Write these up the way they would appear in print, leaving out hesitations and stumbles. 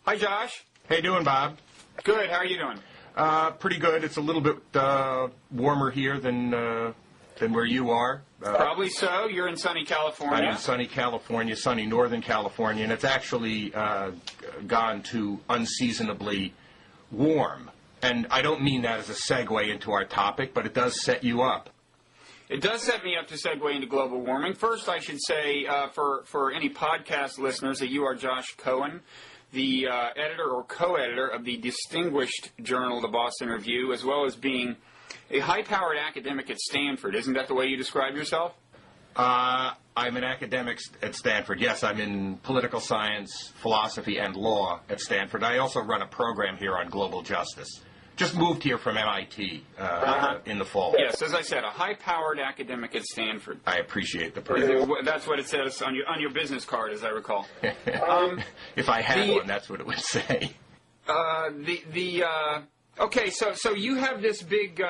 Hi, Josh. How you doing, Bob? Good. How are you doing? Pretty good. It's a little bit warmer here than where you are. Probably so. You're in sunny California. I'm in sunny California, sunny Northern California, and it's actually gone to unseasonably warm. And I don't mean that as a segue into our topic, but it does set you up. It does set me up to segue into global warming. First, I should say for any podcast listeners that you are Josh Cohen, the editor or co-editor of the distinguished journal, the Boston Review, as well as being a high-powered academic at Stanford. Isn't that the way you describe yourself? I'm an academic at Stanford. Yes, I'm in political science, philosophy, and law at Stanford. I also run a program here on global justice. Just moved here from MIT in the fall. Yes, as I said, a high-powered academic at Stanford. I appreciate the praise. That's what it says on your business card, as I recall. If I had one, that's what it would say. Okay, so you have this big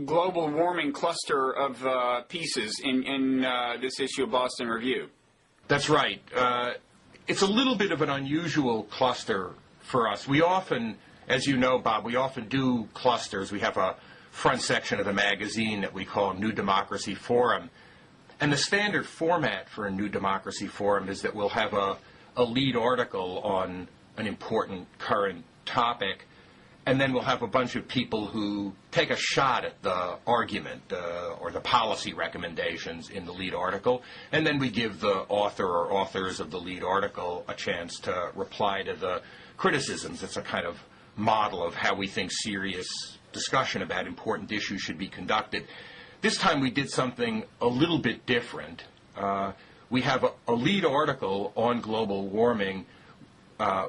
global warming cluster of pieces in this issue of Boston Review. That's right. It's a little bit of an unusual cluster for us. We often, as you know, Bob, we often do clusters. We have a front section of the magazine that we call New Democracy Forum. And the standard format for a New Democracy Forum is that we'll have a lead article on an important current topic, and then we'll have a bunch of people who take a shot at the argument or the policy recommendations in the lead article, and then we give the author or authors of the lead article a chance to reply to the criticisms. It's a kind of model of how we think serious discussion about important issues should be conducted. This time we did something a little bit different. We have a lead article on global warming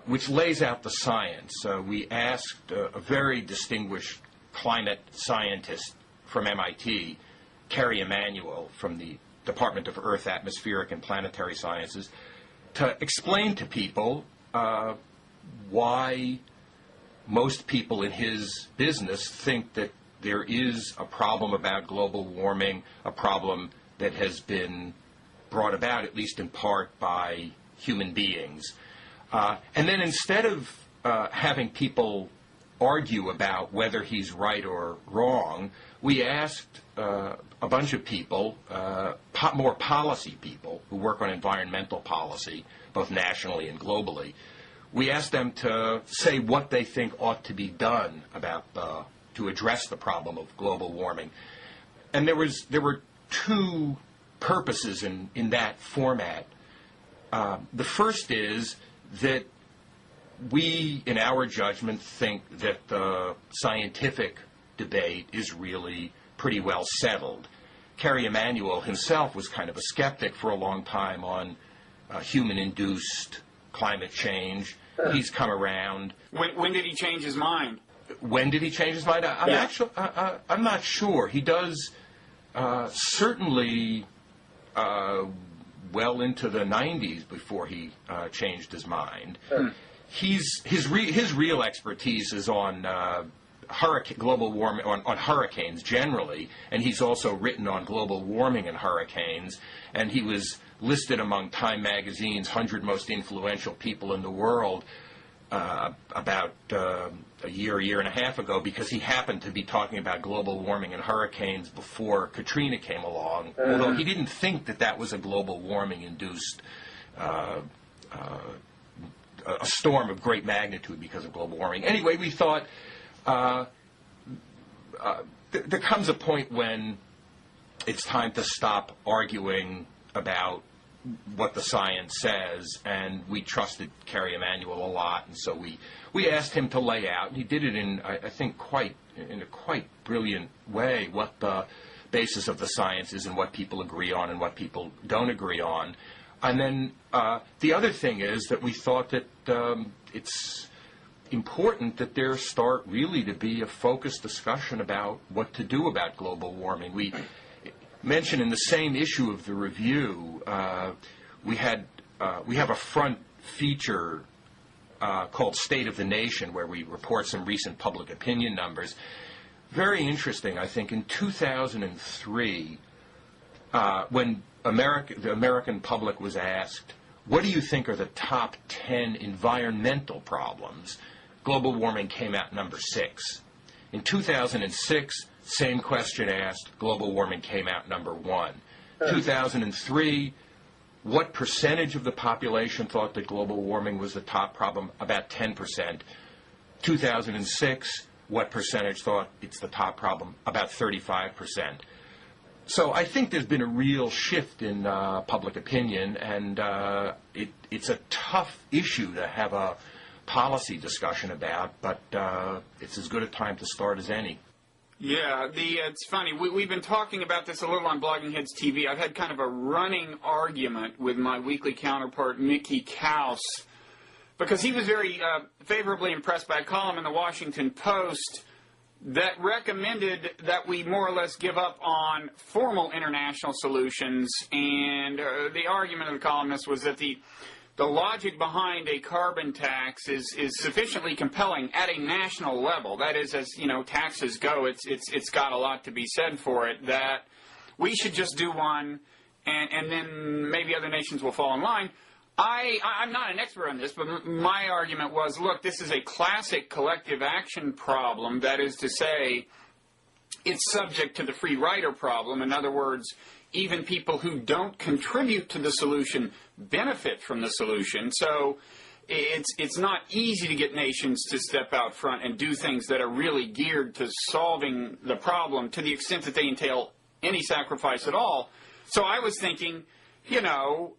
which lays out the science. We asked a very distinguished climate scientist from MIT, Carrie Emanuel from the Department of Earth, Atmospheric and Planetary Sciences, to explain to people why most people in his business think that there is a problem about global warming, a problem that has been brought about, at least in part, by human beings. And then instead of having people argue about whether he's right or wrong, we asked a bunch of people, more policy people who work on environmental policy, both nationally and globally. We asked them to say what they think ought to be done about to address the problem of global warming. And there were two purposes in that format. The first is that we, in our judgment, think that the scientific debate is really pretty well settled. Carrie Emanuel himself was kind of a skeptic for a long time on human-induced climate change. He's come around. When did he change his mind? When did he change his mind? I'm not sure. He does certainly well into the 90s before he changed his mind. His real expertise is on global warming, on hurricanes generally, and he's also written on global warming and hurricanes, and he was listed among Time Magazine's 100 most influential people in the world about a year and a half ago, because he happened to be talking about global warming and hurricanes before Katrina came along, although he didn't think that was a global warming-induced a storm of great magnitude because of global warming. Anyway, we thought there comes a point when it's time to stop arguing about what the science says, and we trusted Carrie Emanuel a lot, and so we asked him to lay out, and he did it in, I think, in a quite brilliant way, what the basis of the science is and what people agree on and what people don't agree on. And then the other thing is that we thought that it's important that there start really to be a focused discussion about what to do about global warming. We mentioned in the same issue of the review, we have a front feature called State of the Nation, where we report some recent public opinion numbers. Very interesting, I think. In 2003, when the American public was asked what do you think are the top 10 environmental problems? Global warming came out number 6. In 2006, same question asked, global warming came out number 1. 2003, what percentage of the population thought that global warming was the top problem? About 10%. 2006, what percentage thought it's the top problem? About 35%. So I think there's been a real shift in public opinion, and it's a tough issue to have a policy discussion about, but it's as good a time to start as any. Yeah, it's funny. We've been talking about this a little on Blogging Heads TV. I've had kind of a running argument with my weekly counterpart, Mickey Kaus, because he was very favorably impressed by a column in the Washington Post that recommended that we more or less give up on formal international solutions. And the argument of the columnist was that the logic behind a carbon tax is sufficiently compelling at a national level. That is, as you know, taxes go, it's got a lot to be said for it, that we should just do one, and then maybe other nations will fall in line. I'm not an expert on this, but my argument was, look, this is a classic collective action problem. That is to say, it's subject to the free rider problem. In other words, even people who don't contribute to the solution benefit from the solution. So it's not easy to get nations to step out front and do things that are really geared to solving the problem to the extent that they entail any sacrifice at all. So I was thinking, you know,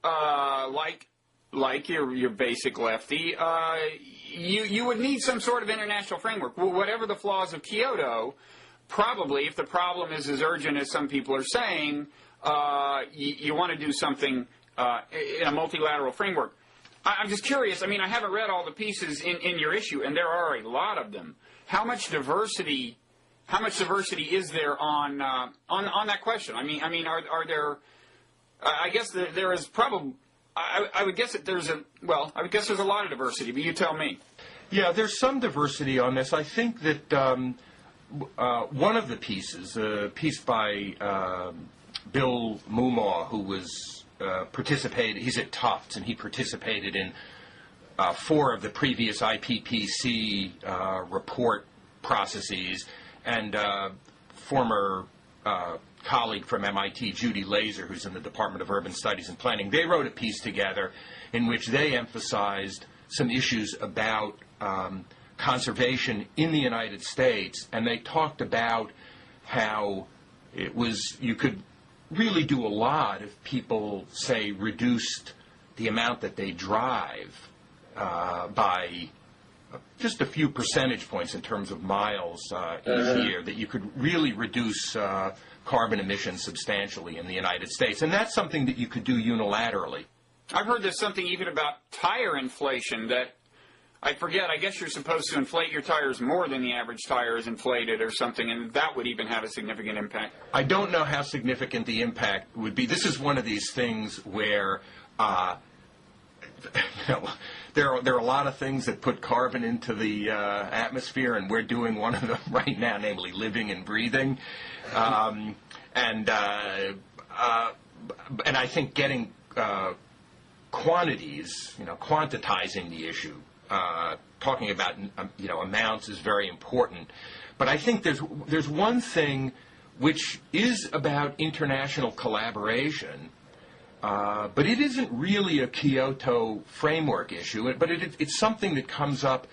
like your basic lefty, you would need some sort of international framework. Well, whatever the flaws of Kyoto, probably, if the problem is as urgent as some people are saying, you want to do something in a multilateral framework. I'm just curious. I mean, I haven't read all the pieces in your issue, and there are a lot of them. How much diversity is there on that question? I mean, are there? I guess there is probably. I would guess that there's a lot of diversity, but you tell me. Yeah, there's some diversity on this. I think that one of the pieces, a piece by Bill Mumaw, who was participated, he's at Tufts, and he participated in 4 of the previous IPCC report processes, and former colleague from MIT, Judy Laser, who's in the Department of Urban Studies and Planning, they wrote a piece together in which they emphasized some issues about conservation in the United States, and they talked about how you could really do a lot if people, say, reduced the amount that they drive by just a few percentage points in terms of miles each year, that you could really reduce carbon emissions substantially in the United States. And that's something that you could do unilaterally. I've heard there's something even about tire inflation that, I forget, I guess you're supposed to inflate your tires more than the average tire is inflated or something, and that would even have a significant impact. I don't know how significant the impact would be. This is one of these things where there are a lot of things that put carbon into the atmosphere, and we're doing one of them right now, namely living and breathing. And I think getting quantities, quantitizing the issue, talking about amounts is very important. But I think there's one thing which is about international collaboration, but it isn't really a Kyoto framework issue. But it's something that comes up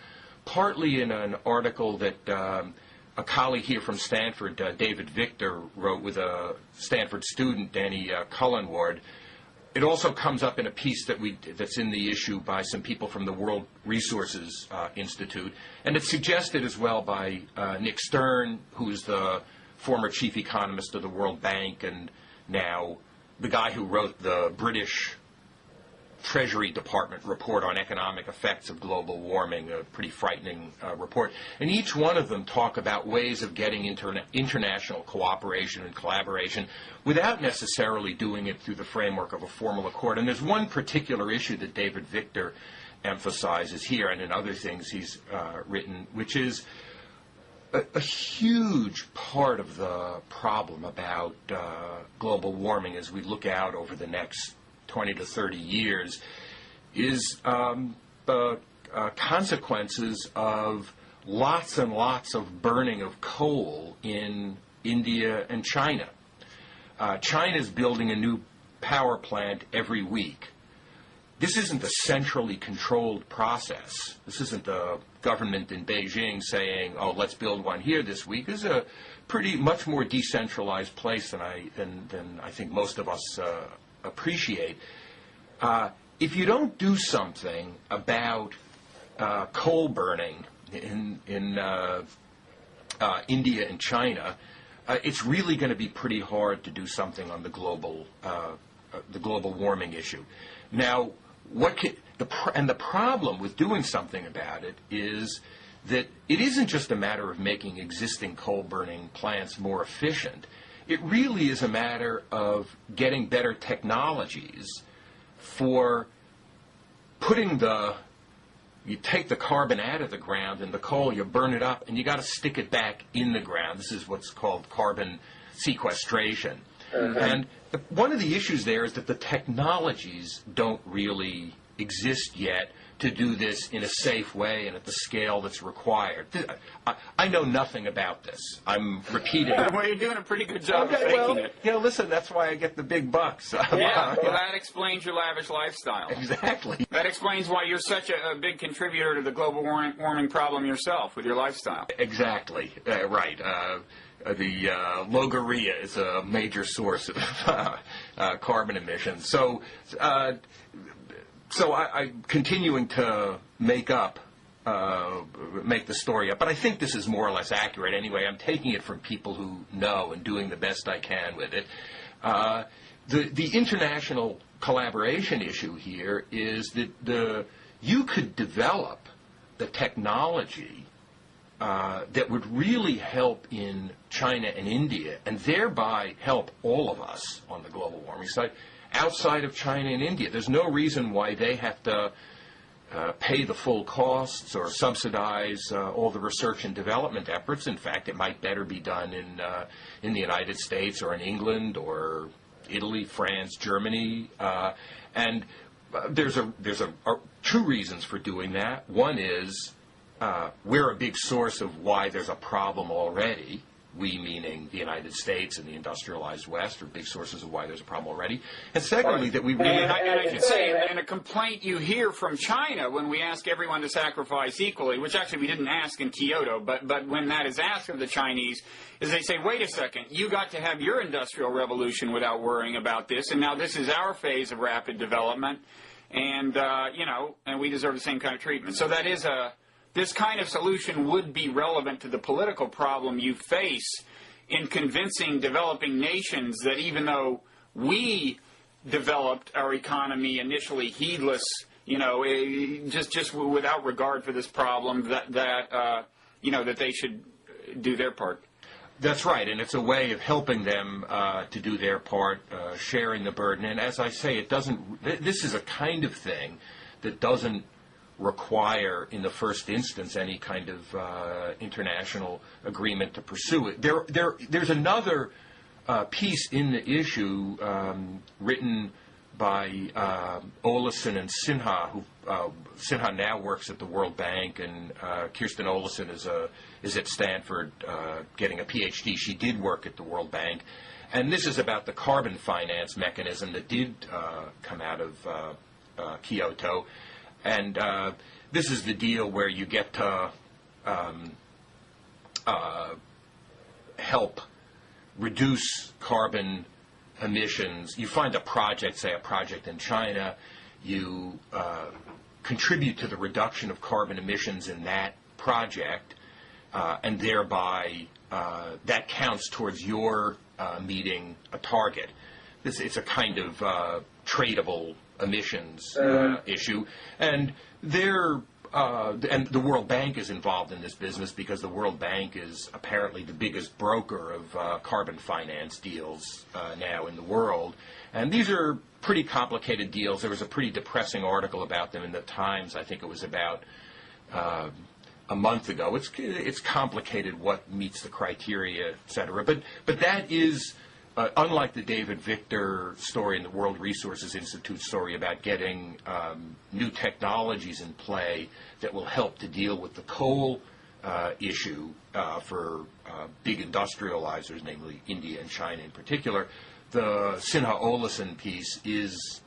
partly in an article that a colleague here from Stanford, David Victor, wrote with a Stanford student, Danny Cullenward. It also comes up in a piece that's in the issue by some people from the World Resources Institute, and it's suggested as well by Nick Stern, who's the former chief economist of the World Bank and now the guy who wrote the British Treasury Department report on economic effects of global warming, a pretty frightening report. And each one of them talk about ways of getting international cooperation and collaboration without necessarily doing it through the framework of a formal accord. And there's one particular issue that David Victor emphasizes here and in other things he's written, which is a huge part of the problem about global warming as we look out over the next 20 to 30 years is the consequences of lots and lots of burning of coal in India and China. China's building a new power plant every week. This isn't a centrally controlled process. This isn't the government in Beijing saying, "Oh, let's build one here this week." This is a much more decentralized place than I think most of us appreciate. If you don't do something about coal burning in India and China, it's really going to be pretty hard to do something on the global warming issue. Now, the problem with doing something about it is that it isn't just a matter of making existing coal-burning plants more efficient. It really is a matter of getting better technologies for putting you take the carbon out of the ground and the coal, you burn it up, and you got to stick it back in the ground. This is what's called carbon sequestration. And one of the issues there is that the technologies don't really exist yet to do this in a safe way and at the scale that's required. I know nothing about this. I'm repeating. Well, you're doing a pretty good job of faking it. Listen, that's why I get the big bucks. Yeah, well, that explains your lavish lifestyle. Exactly. That explains why you're such a big contributor to the global warming problem yourself with your lifestyle. Exactly. Right. The Logaria is a major source of carbon emissions. So I'm continuing to make the story up. But I think this is more or less accurate anyway. I'm taking it from people who know and doing the best I can with it. The international collaboration issue here is that you could develop the technology that would really help in China and India, and thereby help all of us on the global warming side outside of China and India. There's no reason why they have to pay the full costs or subsidize all the research and development efforts. In fact, it might better be done in the United States or in England or Italy, France, Germany. And there's two reasons for doing that. One is we're a big source of why there's a problem already. We, meaning the United States and the industrialized West, are big sources of why there's a problem already. And secondly, that we really... And I should say, and a complaint you hear from China when we ask everyone to sacrifice equally, which actually we didn't ask in Kyoto, but when that is asked of the Chinese, is they say, wait a second, you got to have your industrial revolution without worrying about this, and now this is our phase of rapid development, and, and we deserve the same kind of treatment. So that is this kind of solution would be relevant to the political problem you face in convincing developing nations that even though we developed our economy initially heedless, just without regard for this problem, that they should do their part. That's right, and it's a way of helping them to do their part, sharing the burden. And as I say, this is a kind of thing that doesn't require, in the first instance, any kind of international agreement to pursue it. There's another piece in the issue written by Olesen and Sinha, who Sinha now works at the World Bank, and Kirsten Olesen is at Stanford getting a PhD. She did work at the World Bank. And this is about the carbon finance mechanism that did come out of Kyoto. And this is the deal where you get to help reduce carbon emissions. You find a project, say a project in China, you contribute to the reduction of carbon emissions in that project, and thereby that counts towards your meeting a target. It's a kind of tradable emissions issue, and and the World Bank is involved in this business because the World Bank is apparently the biggest broker of carbon finance deals now in the world. And these are pretty complicated deals. There was a pretty depressing article about them in the Times. I think it was about a month ago. It's complicated what meets the criteria, et cetera. But that is unlike the David Victor story and the World Resources Institute story about getting new technologies in play that will help to deal with the coal issue for big industrializers, namely India and China in particular, the Sinha-Olesen piece is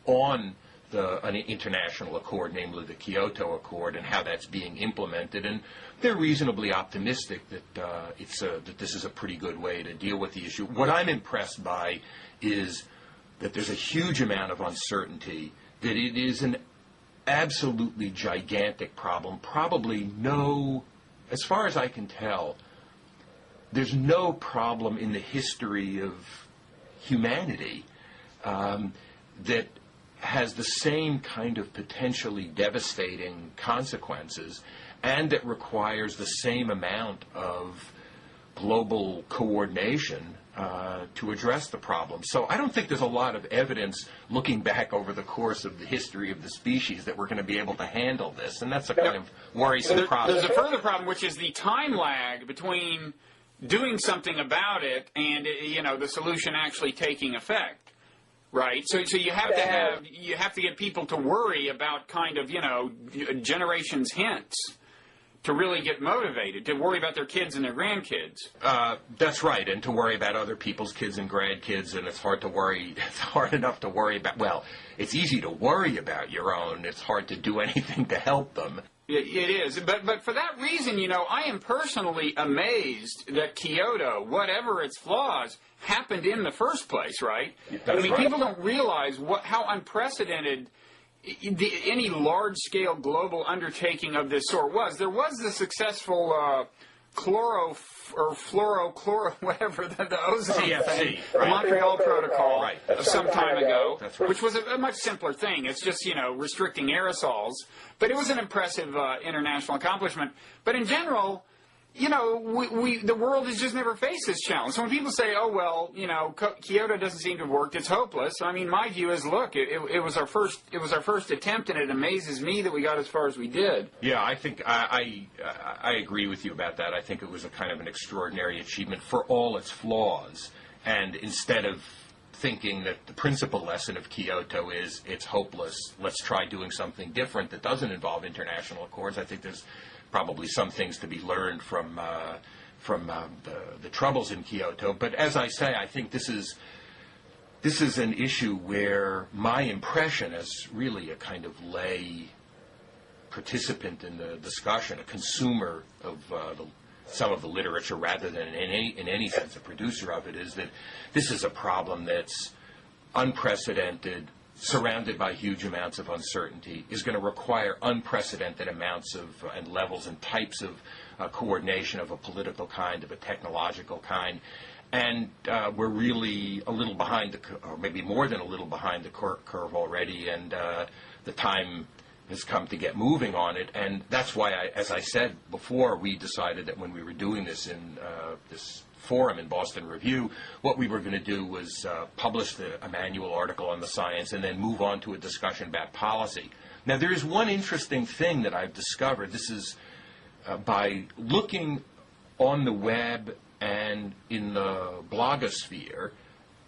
on an international accord, namely the Kyoto Accord, and how that's being implemented. And they're reasonably optimistic that that this is a pretty good way to deal with the issue. What I'm impressed by is that there's a huge amount of uncertainty, that it is an absolutely gigantic problem. Probably no, as far as I can tell, there's no problem in the history of humanity that has the same kind of potentially devastating consequences and that requires the same amount of global coordination to address the problem. So I don't think there's a lot of evidence looking back over the course of the history of the species that we're going to be able to handle this, and that's a kind of worrisome problem. There's a further problem, which is the time lag between doing something about it and the solution actually taking effect. Right, so you have to get people to worry about kind of generations hence to really get motivated, to worry about their kids and their grandkids. That's right, and to worry about other people's kids and grandkids, and it's hard enough to worry about. Well, it's easy to worry about your own. It's hard to do anything to help them. It is, but for that reason, I am personally amazed that Kyoto, whatever its flaws, happened in the first place, right? That's right. People don't realize how unprecedented any large-scale global undertaking of this sort was. There was the successful whatever, the ozone thing, right. The Montreal Protocol right. some time ago, right. which was a much simpler thing. It's just, restricting aerosols. But it was an impressive international accomplishment. But in general, the world has just never faced this challenge. So when people say, oh, well, Kyoto doesn't seem to have worked, it's hopeless. I mean, my view is, look, it was our first attempt, and it amazes me that we got as far as we did. Yeah, I think I agree with you about that. I think it was a kind of an extraordinary achievement for all its flaws. And instead of thinking that the principal lesson of Kyoto is it's hopeless, let's try doing something different that doesn't involve international accords, I think there's probably some things to be learned from the troubles in Kyoto. But as I say, I think this is an issue where my impression as really a kind of lay participant in the discussion, a consumer of some of the literature rather than in any sense a producer of it, is that this is a problem that's unprecedented, surrounded by huge amounts of uncertainty, is going to require unprecedented amounts of and levels and types of coordination of a political kind, of a technological kind, and we're really a little behind or maybe more than a little behind the curve already, and the time has come to get moving on it. And that's why, as I said before, we decided that when we were doing this in this forum in Boston Review, what we were going to do was publish a manual article on the science and then move on to a discussion about policy. Now, there is one interesting thing that I've discovered. This is by looking on the web and in the blogosphere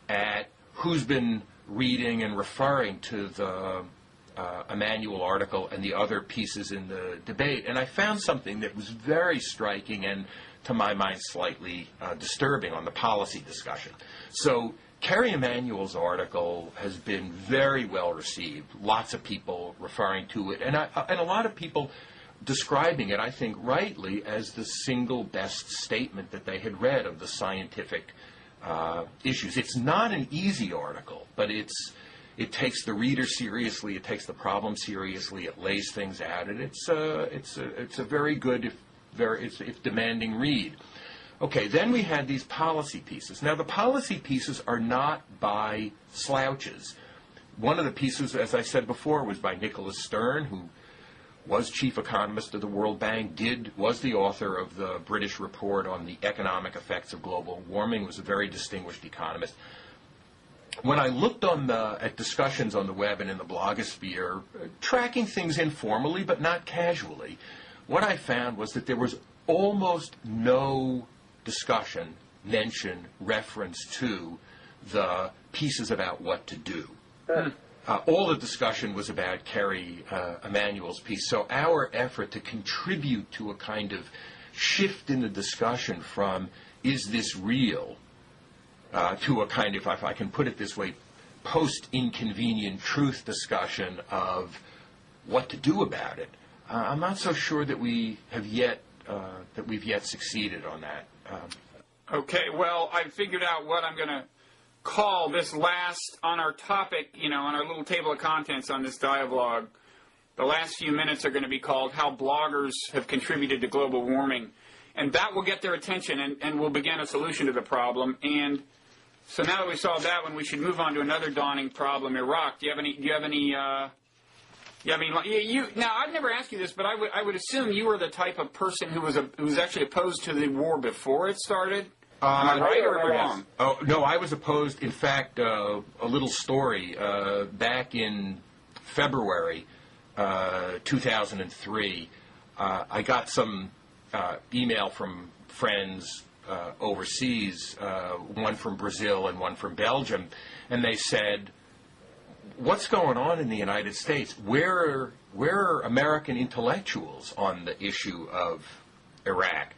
at who's been reading and referring to the manual article and the other pieces in the debate. And I found something that was very striking and, to my mind, slightly disturbing on the policy discussion. So Kerry Emanuel's article has been very well received, lots of people referring to it, and a lot of people describing it, I think rightly, as the single best statement that they had read of the scientific issues. It's not an easy article, but it takes the reader seriously, it takes the problem seriously, it lays things out, and it's a very good, if demanding read. Okay, then we had these policy pieces. Now, the policy pieces are not by slouches. One of the pieces, as I said before, was by Nicholas Stern, who was chief economist of the World Bank, was the author of the British report on the economic effects of global warming, was a very distinguished economist. When I looked at discussions on the web and in the blogosphere, tracking things informally but not casually, what I found was that there was almost no discussion mention reference to the pieces about what to do. All the discussion was about Kerry Emanuel's piece. So our effort to contribute to a kind of shift in the discussion from is this real to a kind of, if I can put it this way, post-inconvenient truth discussion of what to do about it. I'm not so sure that we have yet we've yet succeeded on that. Okay, well, I figured out what I'm going to call this last on our topic, on our little table of contents on this dialogue. The last few minutes are going to be called How Bloggers Have Contributed to Global Warming. And that will get their attention and will begin a solution to the problem. And so now that we solved that one, we should move on to another dawning problem, Iraq. Now, I've never asked you this, but I would assume you were the type of person who was actually opposed to the war before it started. Am I right or am I wrong? Oh, no, I was opposed. In fact, a little story. Back in February 2003, I got some email from friends overseas, one from Brazil and one from Belgium, and they said, what's going on in the United States? Where are American intellectuals on the issue of Iraq?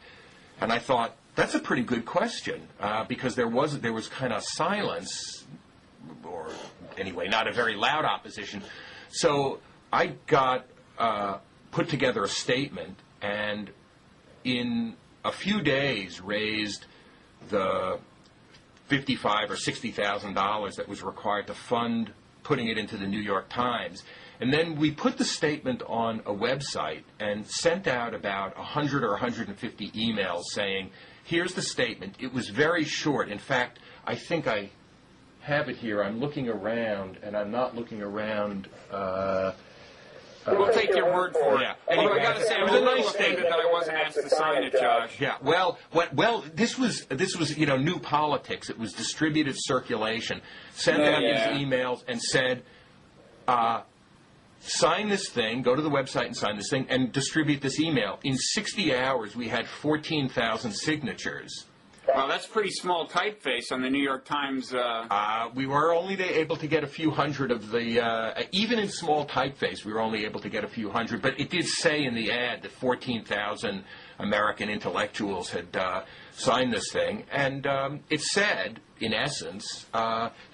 And I thought, that's a pretty good question, because there was kind of silence, or anyway, not a very loud opposition. So I got put together a statement, and in a few days raised the $55,000 or $60,000 that was required to fund putting it into the New York Times. And then we put the statement on a website and sent out about 100 or 150 emails saying, here's the statement. It was very short. In fact, I think I have it here. I'm looking around, and I'm not looking around. We'll take your word for it. Yeah. Anyway, Anyway, I got to say, I'm a little offended that I wasn't asked to sign it, Josh. Yeah. Well, this was new politics. It was distributed circulation. Sent out these emails and said, sign this thing, go to the website and sign this thing, and distribute this email. In 60 hours, we had 14,000 signatures. Well, that's pretty small typeface on the New York Times. We were only able to get a few hundred of the, even in small typeface, we were only able to get a few hundred. But it did say in the ad that 14,000 American intellectuals had signed this thing. And it said, in essence,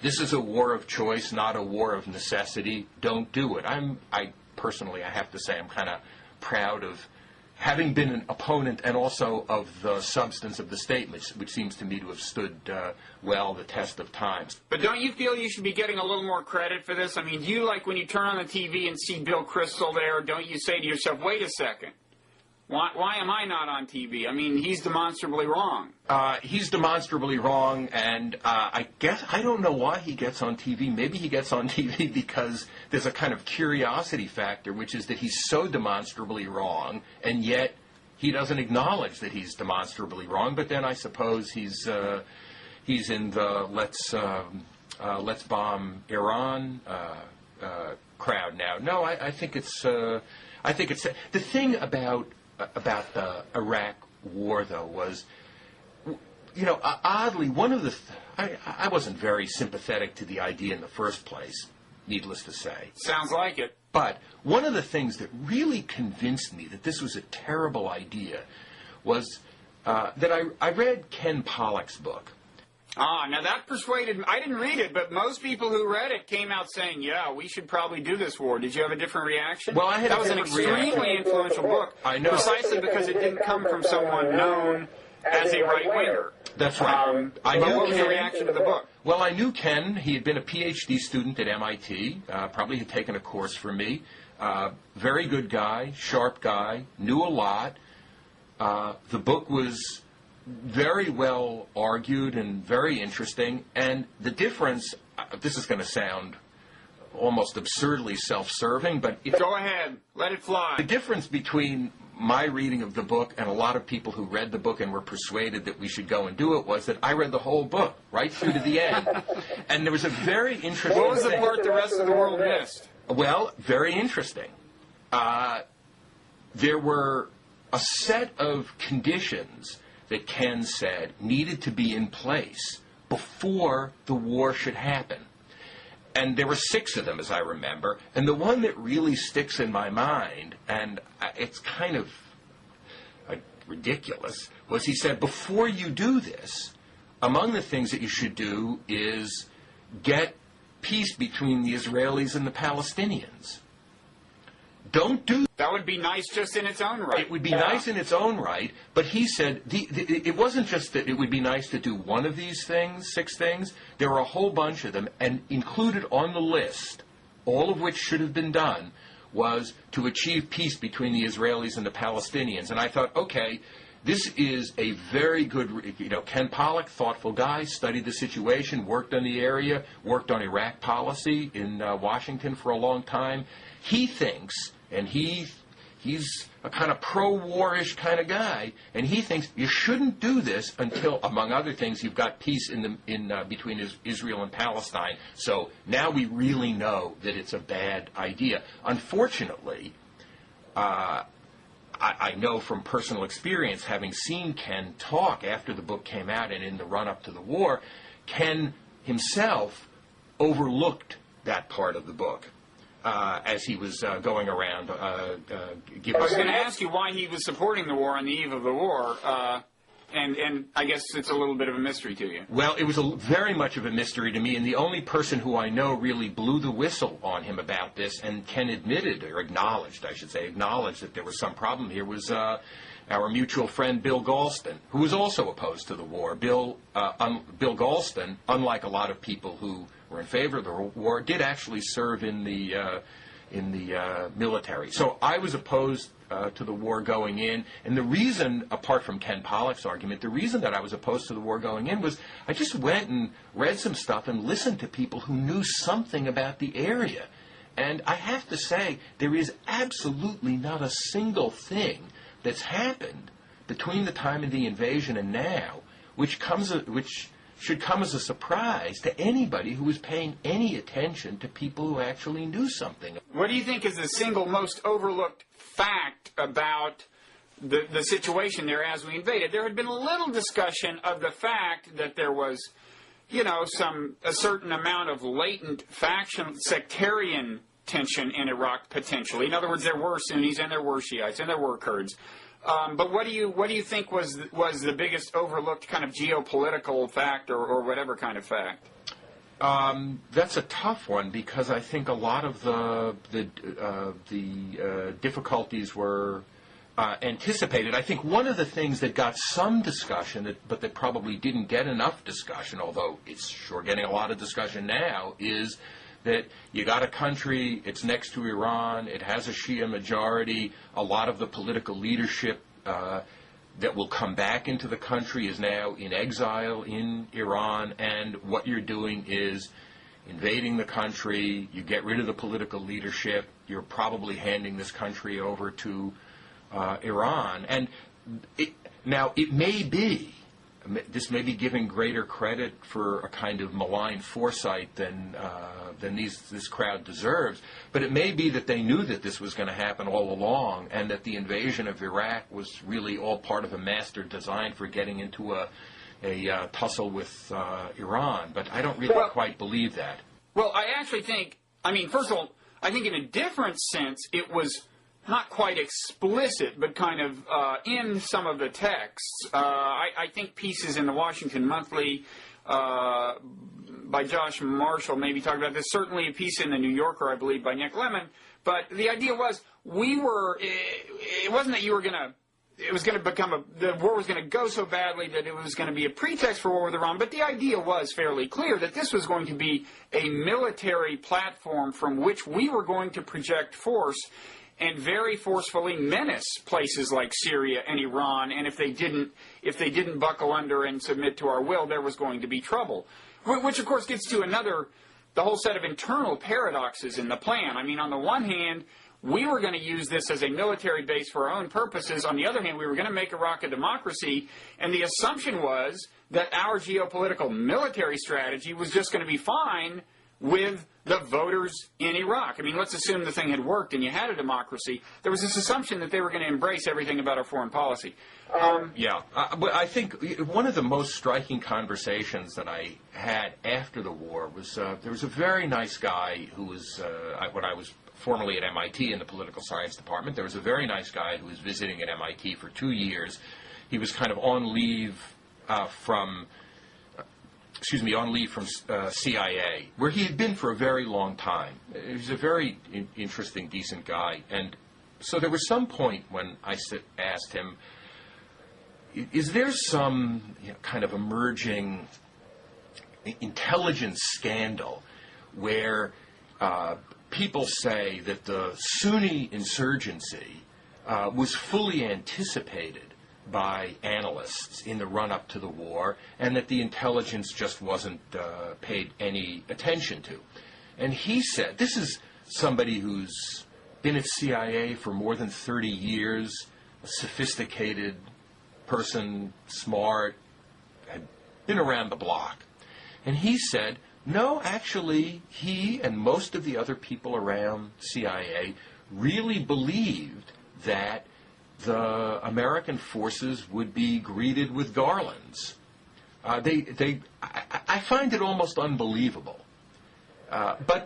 this is a war of choice, not a war of necessity. Don't do it. I personally, I have to say, I'm kind of proud of having been an opponent and also of the substance of the statement, which seems to me to have stood well the test of time. But don't you feel you should be getting a little more credit for this? I mean, do you, like, when you turn on the TV and see Bill Kristol there, don't you say to yourself, wait a second, why am I not on TV? I mean, he's demonstrably wrong. He's demonstrably wrong, and I don't know why he gets on TV. Maybe he gets on TV because there's a kind of curiosity factor, which is that he's so demonstrably wrong, and yet he doesn't acknowledge that he's demonstrably wrong. But then I suppose he's in the let's bomb Iran crowd now. No, I think it's the thing about the Iraq war, though, was, oddly, one of the I wasn't very sympathetic to the idea in the first place, needless to say. Sounds like it. But one of the things that really convinced me that this was a terrible idea was that I read Ken Pollack's book. Now that persuaded me. I didn't read it, but most people who read it came out saying, yeah, we should probably do this war. Did you have a different reaction? Well, I had That was an extremely influential book. I know. Precisely because it didn't come from someone known as a right-winger. That's right. What was your reaction to the book? Well, I knew Ken. He had been a PhD student at MIT, probably had taken a course from me. Very good guy, sharp guy, knew a lot. The book was very well argued and very interesting. And the difference, this is going to sound almost absurdly self-serving, but Go ahead. Let it fly. The difference between my reading of the book and a lot of people who read the book and were persuaded that we should go and do it was that I read the whole book right through to the end. And there was a very interesting What was the part the rest of the world missed? Well, very interesting. There were a set of conditions that Ken said needed to be in place before the war should happen. And there were 6 of them, as I remember. And the one that really sticks in my mind, and it's kind of ridiculous, was he said, before you do this, among the things that you should do is get peace between the Israelis and the Palestinians. Don't do that. Would be nice just in its own right. It would be nice in its own right, but he said it wasn't just that it would be nice to do one of these things, 6 things. There were a whole bunch of them, and included on the list, all of which should have been done, was to achieve peace between the Israelis and the Palestinians. And I thought, okay, this is a very good, Ken Pollack, thoughtful guy, studied the situation, worked on the area, worked on Iraq policy in Washington for a long time. He thinks, and he's a kind of pro-war-ish kind of guy, and he thinks you shouldn't do this until, among other things, you've got peace between Israel and Palestine. So now we really know that it's a bad idea. Unfortunately, I know from personal experience, having seen Ken talk after the book came out and in the run-up to the war, Ken himself overlooked that part of the book. As he was going around giving... I was going to ask you why he was supporting the war on the eve of the war, and I guess it's a little bit of a mystery to you. Well, it was very much of a mystery to me, and the only person who I know really blew the whistle on him about this, and Ken admitted, or acknowledged, I should say, that there was some problem here, was our mutual friend Bill Galston, who was also opposed to the war. Bill Galston, unlike a lot of people who were in favor of the war, did actually serve in the military. So I was opposed to the war going in, and the reason, apart from Ken Pollack's argument, the reason that I was opposed to the war going in was I just went and read some stuff and listened to people who knew something about the area. And I have to say, there is absolutely not a single thing that's happened between the time of the invasion and now, which should come as a surprise to anybody who was paying any attention to people who actually knew something. What do you think is the single most overlooked fact about the situation there as we invaded? There had been a little discussion of the fact that there was, a certain amount of latent faction, sectarian tension in Iraq potentially. In other words, there were Sunnis and there were Shiites and there were Kurds. But what do you think was the biggest overlooked kind of geopolitical fact or whatever kind of fact? That's a tough one because I think a lot of the difficulties were anticipated. I think one of the things that got some discussion, but that probably didn't get enough discussion, although it's sure getting a lot of discussion now, is that you got a country, it's next to Iran, it has a Shia majority, a lot of the political leadership that will come back into the country is now in exile in Iran, and what you're doing is invading the country, you get rid of the political leadership, you're probably handing this country over to Iran. And it may be, this may be giving greater credit for a kind of malign foresight than this crowd deserves, but it may be that they knew that this was going to happen all along and that the invasion of Iraq was really all part of a master design for getting into a tussle with Iran. But I don't really quite believe that. Well, I actually think, first of all, I think in a different sense it was not quite explicit, but kind of in some of the texts. I think pieces in the Washington Monthly by Josh Marshall maybe talked about this. Certainly a piece in the New Yorker, I believe, by Nick Lemon. But the idea was it wasn't that you were going to, it was going to become the war was going to go so badly that it was going to be a pretext for war with Iran. But the idea was fairly clear that this was going to be a military platform from which we were going to project force and very forcefully menace places like Syria and Iran, and if they didn't buckle under and submit to our will, there was going to be trouble. Which, of course, gets to the whole set of internal paradoxes in the plan. On the one hand, we were going to use this as a military base for our own purposes. On the other hand, we were going to make Iraq a democracy, and the assumption was that our geopolitical military strategy was just going to be fine with the voters in Iraq. I mean, let's assume the thing had worked and you had a democracy. There was this assumption that they were going to embrace everything about our foreign policy. But I think one of the most striking conversations that I had after the war was there was a very nice guy who was, when I was formerly at MIT in the political science department, there was a very nice guy who was visiting at MIT for 2 years. He was kind of on leave from CIA, where he had been for a very long time. He was a very interesting, decent guy. And so there was some point when I asked him, is there some kind of emerging intelligence scandal where people say that the Sunni insurgency was fully anticipated by analysts in the run-up to the war, and that the intelligence just wasn't paid any attention to? And he said, this is somebody who's been at CIA for more than 30 years, a sophisticated person, smart, had been around the block. And he said, no, actually, he and most of the other people around CIA really believed that the American forces would be greeted with garlands. I find it almost unbelievable.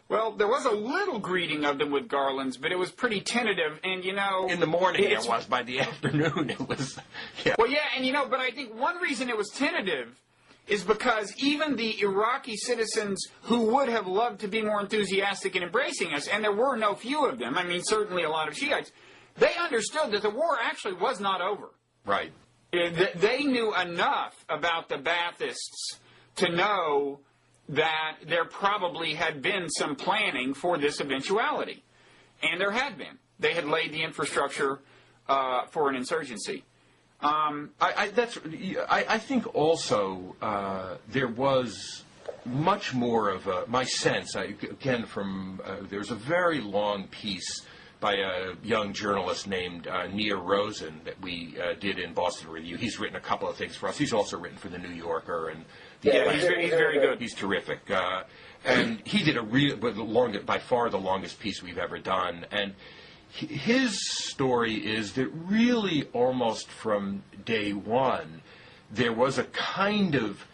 Well, there was a little greeting of them with garlands, but it was pretty tentative, and in the morning it was. By the afternoon it was. Yeah. Well, yeah, and but I think one reason it was tentative is because even the Iraqi citizens who would have loved to be more enthusiastic in embracing us, and there were no few of them, I mean, certainly a lot of Shiites, they understood that the war actually was not over. Right. They knew enough about the Baathists to know that there probably had been some planning for this eventuality. And there had been. They had laid the infrastructure for an insurgency. I think also there was much more of my sense, again, from there's a very long piece by a young journalist named Nir Rosen that we did in Boston Review. He's written a couple of things for us. He's also written for the New Yorker. And he's very good. He's terrific. And he did by far the longest piece we've ever done. And his story is that really almost from day one, there was a kind of,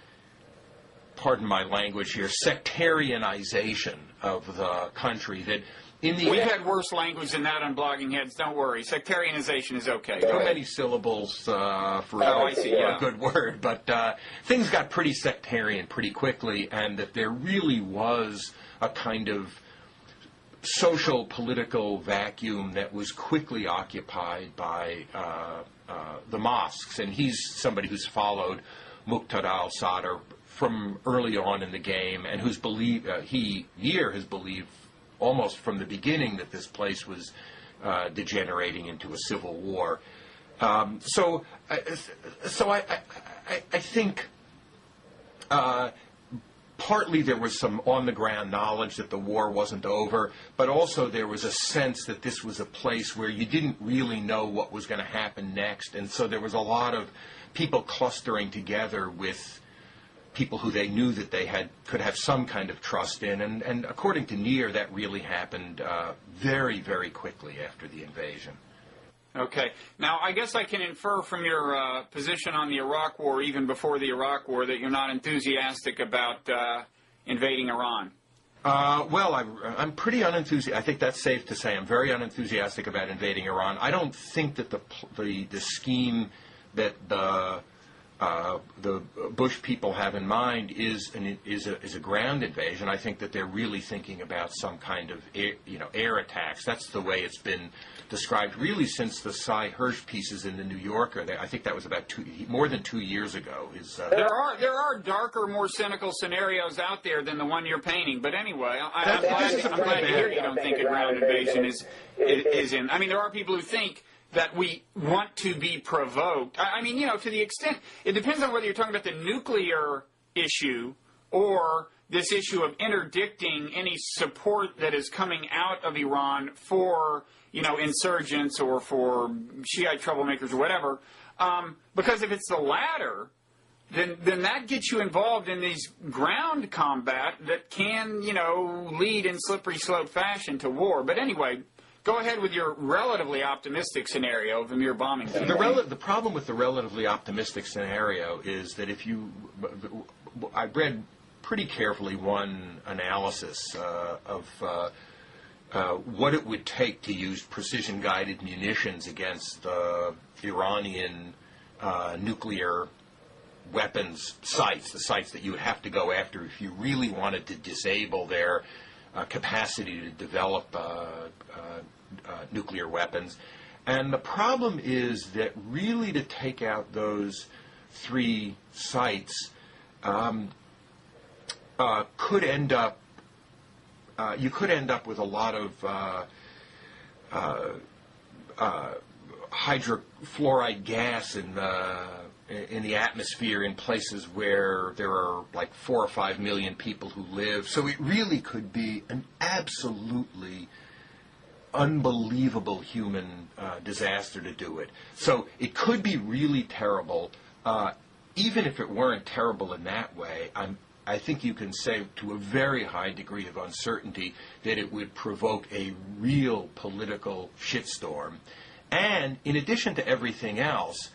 pardon my language here, sectarianization of the country that we've had worse language than that on Blogging Heads. Don't worry. Sectarianization is okay. Too many syllables for a good word. But things got pretty sectarian pretty quickly, and that there really was a kind of social political vacuum that was quickly occupied by the mosques. And he's somebody who's followed Muqtada al-Sadr from early on in the game, and who's Nir has believed almost from the beginning that this place was degenerating into a civil war. So I think partly there was some on-the-ground knowledge that the war wasn't over, but also there was a sense that this was a place where you didn't really know what was going to happen next, and so there was a lot of people clustering together with people who they knew that they could have some kind of trust in, and according to Nir, that really happened very, very quickly after the invasion. Okay. Now, I guess I can infer from your position on the Iraq War, even before the Iraq War, that you're not enthusiastic about invading Iran. Well, I'm pretty unenthusiastic. I think that's safe to say. I'm very unenthusiastic about invading Iran. I don't think that the scheme that the Bush people have in mind is a ground invasion. I think that they're really thinking about some kind of air attacks. That's the way it's been described really since the Cy Hirsch pieces in the New Yorker. I think that was about more than 2 years ago. There are darker, more cynical scenarios out there than the one you're painting. But anyway, I'm glad to hear you don't think a ground invasion is in. I mean, there are people who think that we want to be provoked. I mean, to the extent, it depends on whether you're talking about the nuclear issue or this issue of interdicting any support that is coming out of Iran for, insurgents or for Shiite troublemakers or whatever. Because if it's the latter, then that gets you involved in these ground combat that can, lead in slippery slope fashion to war. But anyway, go ahead with your relatively optimistic scenario of a mere bombing campaign. The problem with the relatively optimistic scenario is that I read pretty carefully one analysis of what it would take to use precision-guided munitions against Iranian nuclear weapons sites, the sites that you would have to go after if you really wanted to disable their capacity to develop nuclear weapons. And the problem is that really to take out those 3 sites could end up you could end up with a lot of hydrofluoride gas in the atmosphere in places where there are like 4 or 5 million people who live. So it really could be an absolutely unbelievable human disaster to do it. So it could be really terrible. Even if it weren't terrible in that way, I think you can say to a very high degree of uncertainty that it would provoke a real political shitstorm. And in addition to everything else,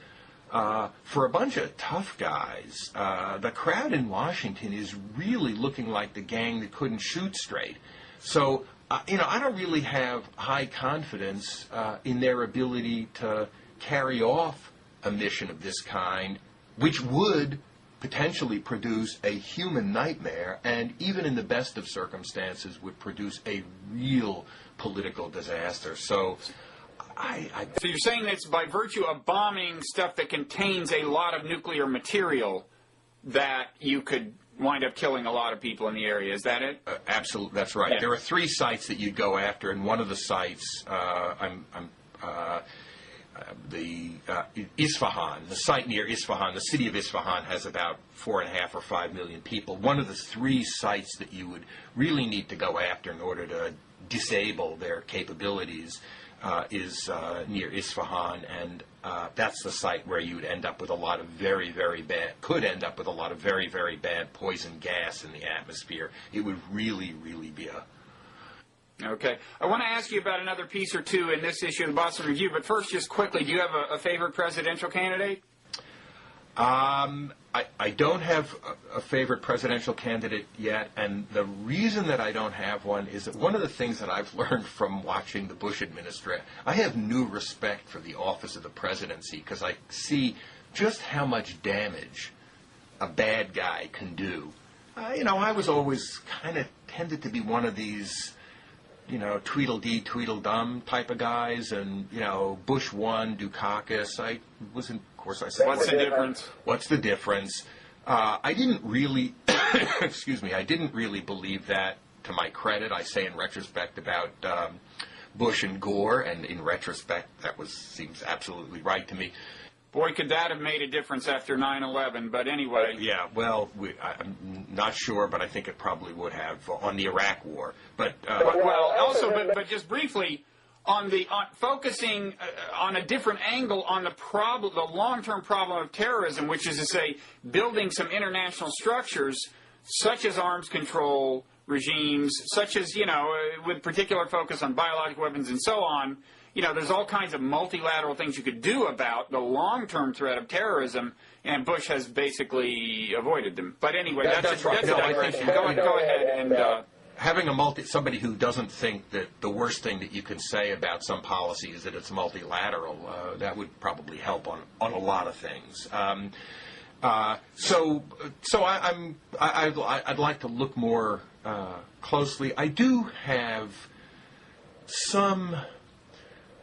for a bunch of tough guys, the crowd in Washington is really looking like the gang that couldn't shoot straight. So, I don't really have high confidence in their ability to carry off a mission of this kind, which would potentially produce a human nightmare, and even in the best of circumstances would produce a real political disaster. So So you're saying that it's by virtue of bombing stuff that contains a lot of nuclear material that you could wind up killing a lot of people in the area. Is that it? Absolutely, that's right. Yeah. There are 3 sites that you'd go after, and one of the sites, Isfahan, the site near Isfahan, the city of Isfahan has about 4.5 or 5 million people. One of the 3 sites that you would really need to go after in order to disable their capabilities is near Isfahan, and that's the site where you would end up with a lot of very, very bad poison gas in the atmosphere. It would really, really be a... Okay. I want to ask you about another piece or two in this issue of the Boston Review, but first, just quickly, do you have a favorite presidential candidate? I don't have a favorite presidential candidate yet, and the reason that I don't have one is that one of the things that I've learned from watching the Bush administration, I have new respect for the office of the presidency because I see just how much damage a bad guy can do. I was always kind of tended to be one of these Tweedledee, Tweedledum type of guys, and, Bush won, Dukakis. I wasn't, of course, I said... What's the difference? What's the difference? I didn't really, I didn't really believe that, to my credit. I say in retrospect about Bush and Gore, and in retrospect, that seems absolutely right to me. Boy, could that have made a difference after 9/11, but anyway. Yeah, well, I'm not sure, but I think it probably would have on the Iraq War. But just briefly, focusing on a different angle on the long-term problem of terrorism, which is to say building some international structures, such as arms control regimes, such as, with particular focus on biological weapons and so on. There's all kinds of multilateral things you could do about the long-term threat of terrorism, and Bush has basically avoided them. But anyway, that's right. That's a digression. Go ahead and... Having somebody who doesn't think that the worst thing that you can say about some policy is that it's multilateral, that would probably help on a lot of things. So I'd like to look more closely. I do have some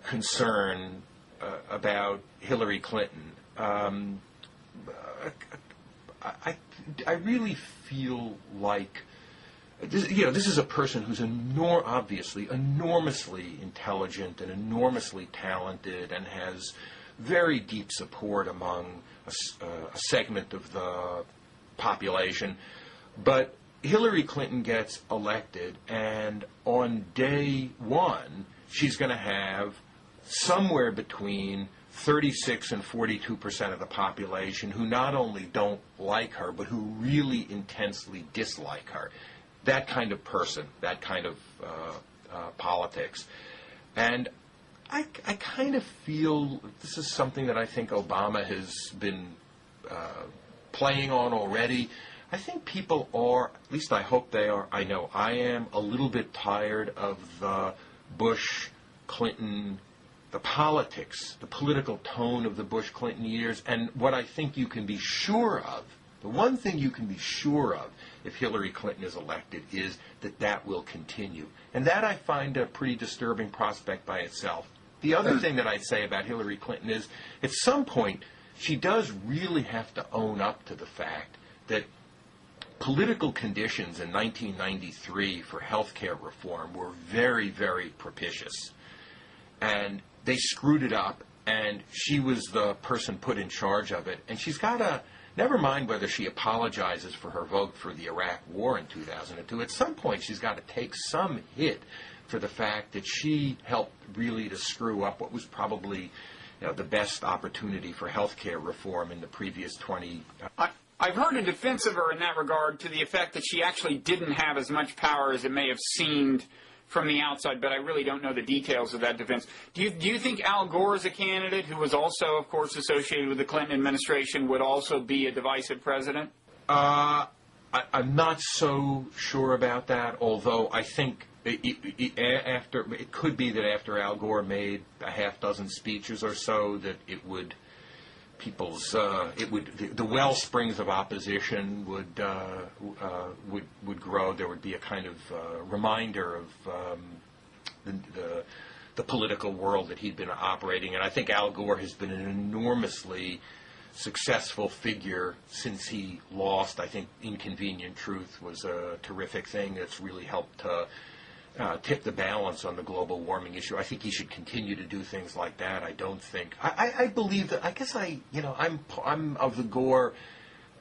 concern about Hillary Clinton. I really feel like this is a person who's obviously enormously intelligent and enormously talented and has very deep support among a segment of the population. But Hillary Clinton gets elected, and on day one, she's going to have somewhere between 36 and 42% of the population who not only don't like her, but who really intensely dislike her. That kind of person, that kind of politics. And I kind of feel this is something that I think Obama has been playing on already. I think people are, at least I hope they are, I know I am, a little bit tired of the Bush, Clinton, the politics, the political tone of the Bush-Clinton years. And what I think you can be sure of, the one thing you can be sure of if Hillary Clinton is elected is that that will continue. And that I find a pretty disturbing prospect by itself. The other thing that I'd say about Hillary Clinton is, at some point, she does really have to own up to the fact that political conditions in 1993 for health care reform were very, very propitious. And they screwed it up, and she was the person put in charge of it. And she's got to, never mind whether she apologizes for her vote for the Iraq War in 2002, at some point she's got to take some hit for the fact that she helped really to screw up what was probably the best opportunity for health care reform in the previous 20 I've heard a defense of her in that regard to the effect that she actually didn't have as much power as it may have seemed from the outside, but I really don't know the details of that defense. Do you think Al Gore as a candidate, who was also, of course, associated with the Clinton administration, would also be a divisive president? I'm not so sure about that, although I think it could be that after Al Gore made a half dozen speeches or so, that it would the well springs of opposition would grow. There would be a kind of reminder of the political world that he'd been operating in. I think Al Gore has been an enormously successful figure since he lost. I think Inconvenient Truth was a terrific thing that's really helped to tip the balance on the global warming issue. I think he should continue to do things like that. I don't think I believe that. I guess I'm of the Gore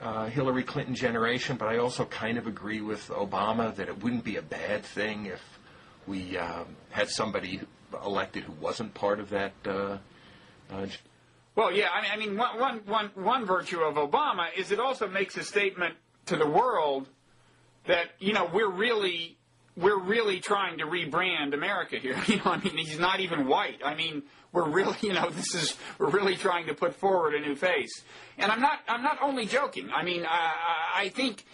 Hillary Clinton generation, but I also kind of agree with Obama that it wouldn't be a bad thing if we had somebody elected who wasn't part of that. Well, yeah. I mean, one virtue of Obama is it also makes a statement to the world that we're really trying to rebrand America here. I mean, he's not even white. I mean, we're really, we're really trying to put forward a new face. And I'm not only joking. I mean, I think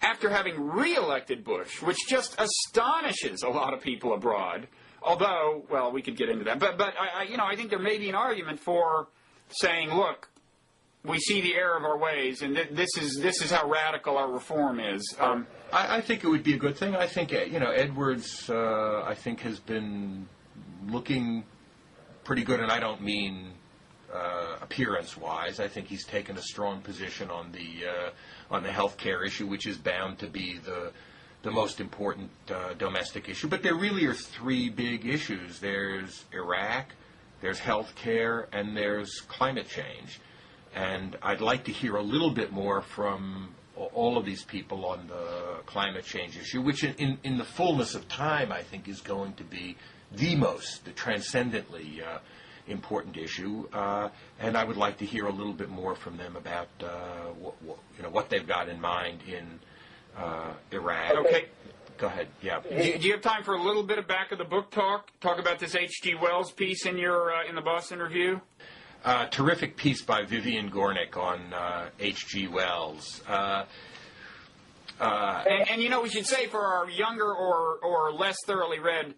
after having re-elected Bush, which just astonishes a lot of people abroad, although, well, we could get into that. But I think there may be an argument for saying, look, we see the error of our ways, and this is how radical our reform is. I think it would be a good thing. I think Edwards, I think, has been looking pretty good, and I don't mean appearance-wise. I think he's taken a strong position on the health care issue, which is bound to be the most important domestic issue. But there really are three big issues. There's Iraq, there's health care, and there's climate change. And I'd like to hear a little bit more from all of these people on the climate change issue, which in the fullness of time, I think, is going to be the transcendently important issue. And I would like to hear a little bit more from them about what they've got in mind in Iraq. Okay. Go ahead. Yeah. Do you have time for a little bit of back of the book talk? Talk about this H.G. Wells piece in in the Boston Review? Terrific piece by Vivian Gornick on H.G. Wells. And we should say for our younger or less thoroughly read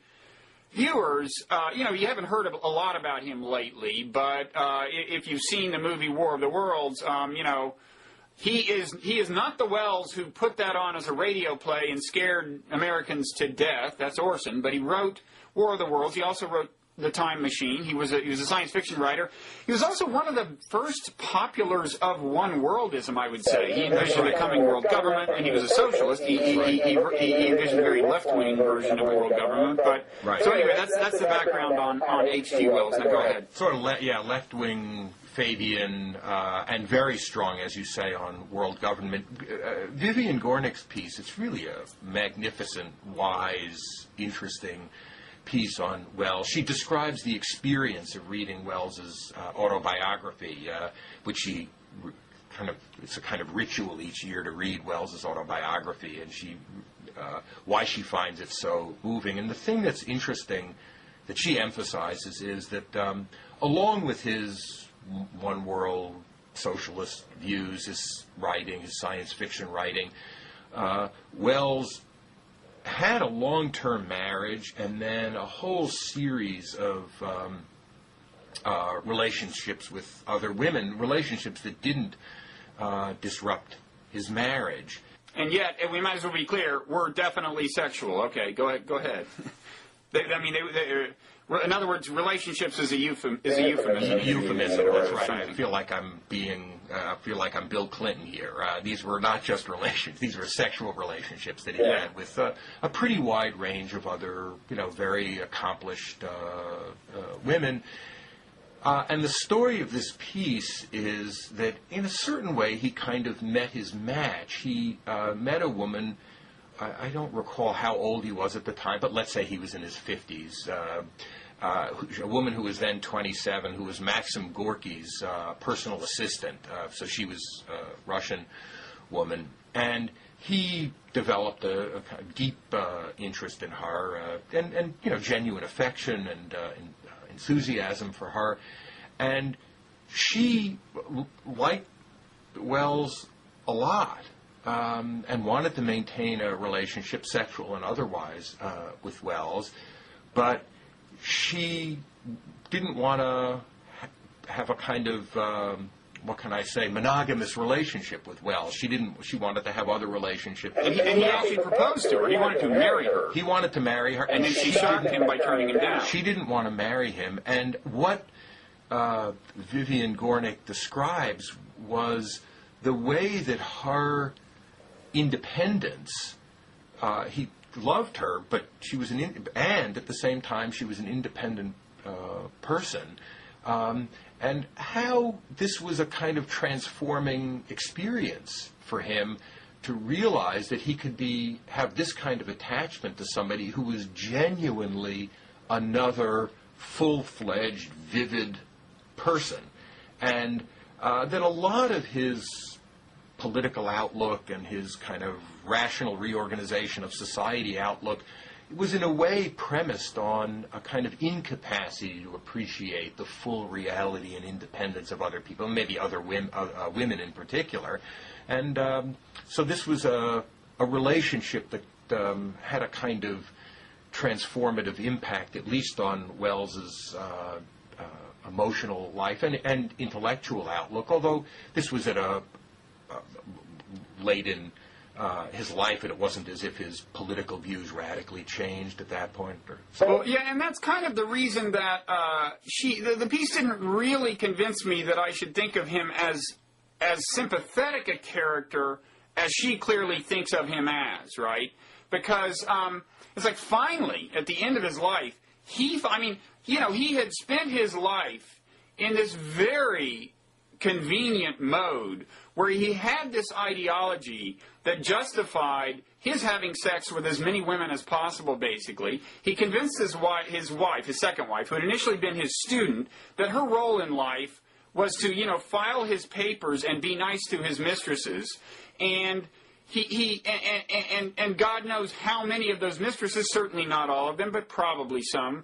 viewers, you haven't heard a lot about him lately, but if you've seen the movie War of the Worlds, he is not the Wells who put that on as a radio play and scared Americans to death. That's Orson, but he wrote War of the Worlds. He also wrote The Time Machine. He was a science fiction writer. He was also one of the first populars of one worldism, I would say. He envisioned a coming world government, and he was a socialist. He envisioned a very left-wing version of world government. But so anyway, that's the background on H.G. Wells. Now go ahead. Sort of left-wing Fabian and very strong, as you say, on world government. Vivian Gornick's piece, it's really a magnificent, wise, interesting piece on Wells. She describes the experience of reading Wells's autobiography, which she it's a kind of ritual each year to read Wells's autobiography, and why she finds it so moving. And the thing that's interesting that she emphasizes is that along with his one-world socialist views, his writing, his science fiction writing, Wells had a long-term marriage and then a whole series of relationships with other women, relationships that didn't disrupt his marriage. And yet, and we might as well be clear, we're definitely sexual. Okay, go ahead. In other words, relationships is a euphemism. Euphemism, that's right. I feel like I'm Bill Clinton here. These were not just relations; these were sexual relationships that he had with a pretty wide range of other, very accomplished women. And the story of this piece is that, in a certain way, he kind of met his match. He met a woman. I don't recall how old he was at the time, but let's say he was in his 50s. A woman who was then 27, who was Maxim Gorky's personal assistant. So she was a Russian woman. And he developed a kind of deep interest in her and genuine affection and enthusiasm for her. And she liked Wells a lot. And wanted to maintain a relationship, sexual and otherwise, with Wells, but she didn't want to have a kind of monogamous relationship with Wells. She wanted to have other relationships. And he actually proposed to her. He wanted to marry her. He wanted to marry her, and then she shocked him by turning him down. She didn't want to marry him, and what Vivian Gornick describes was the way that her independence, he loved her, but she was and at the same time she was an independent person, and how this was a kind of transforming experience for him to realize that he could have this kind of attachment to somebody who was genuinely another full-fledged, vivid person, and that a lot of his political outlook and his kind of rational reorganization of society outlook was in a way premised on a kind of incapacity to appreciate the full reality and independence of other people, maybe other women in particular. And so this was a relationship that had a kind of transformative impact, at least on Wells's emotional life and intellectual outlook, although this was at a late in his life, and it wasn't as if his political views radically changed at that point. Well, yeah, and that's kind of the reason that the piece didn't really convince me that I should think of him as sympathetic a character as she clearly thinks of him as, right? Because it's like finally, at the end of his life, he had spent his life in this very convenient mode where he had this ideology that justified his having sex with as many women as possible, basically. He convinced his second wife, who had initially been his student, that her role in life was to, file his papers and be nice to his mistresses. And and God knows how many of those mistresses, certainly not all of them, but probably some,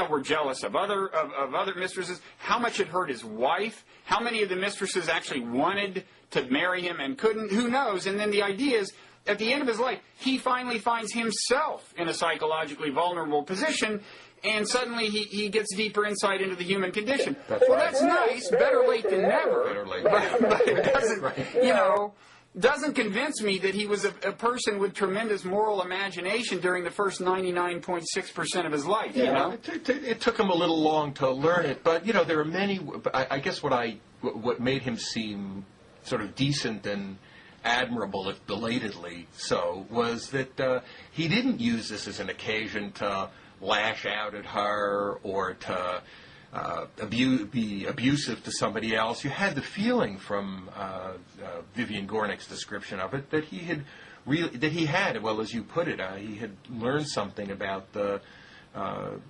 were jealous of other mistresses. How much it hurt his wife? How many of the mistresses actually wanted to marry him and couldn't? Who knows? And then the idea is, at the end of his life, he finally finds himself in a psychologically vulnerable position, and suddenly he gets deeper insight into the human condition. That's nice. Better late than never. Better late than never. But it doesn't, doesn't convince me that he was a person with tremendous moral imagination during the first 99.6% of his life. It took him a little long to learn it, but there are many. I guess what made him seem sort of decent and admirable, if belatedly so, was that he didn't use this as an occasion to lash out at her or to be abusive to somebody else. You had the feeling from Vivian Gornick's description of it that he had, well, as you put it, he had learned something about the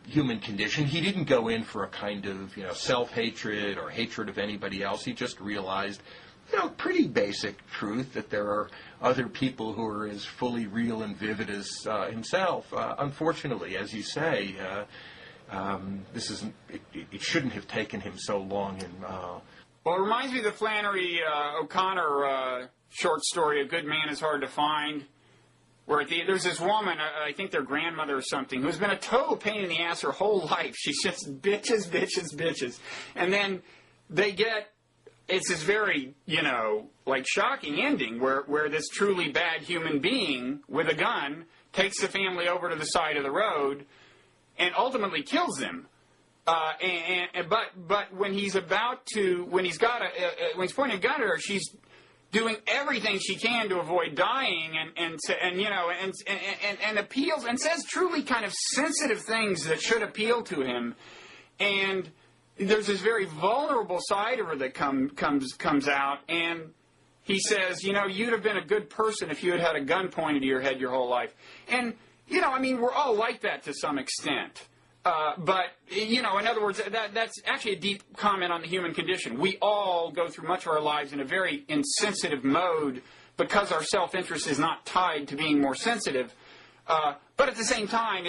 human condition. He didn't go in for a kind of, self-hatred or hatred of anybody else. He just realized, pretty basic truth that there are other people who are as fully real and vivid as himself. Unfortunately, as you say, it shouldn't have taken him so long. Well, it reminds me of the Flannery O'Connor short story, A Good Man is Hard to Find, where there's this woman, I think their grandmother or something, who's been a total pain in the ass her whole life. She's just bitches. And then they get, it's this very, shocking ending where this truly bad human being with a gun takes the family over to the side of the road and ultimately kills them. But when he's when he's pointing a gun at her, she's doing everything she can to avoid dying, and appeals and says truly kind of sensitive things that should appeal to him. And there's this very vulnerable side of her that comes out, and he says, you'd have been a good person if you had had a gun pointed to your head your whole life. And we're all like that to some extent. But, in other words, that's actually a deep comment on the human condition. We all go through much of our lives in a very insensitive mode because our self-interest is not tied to being more sensitive. But at the same time,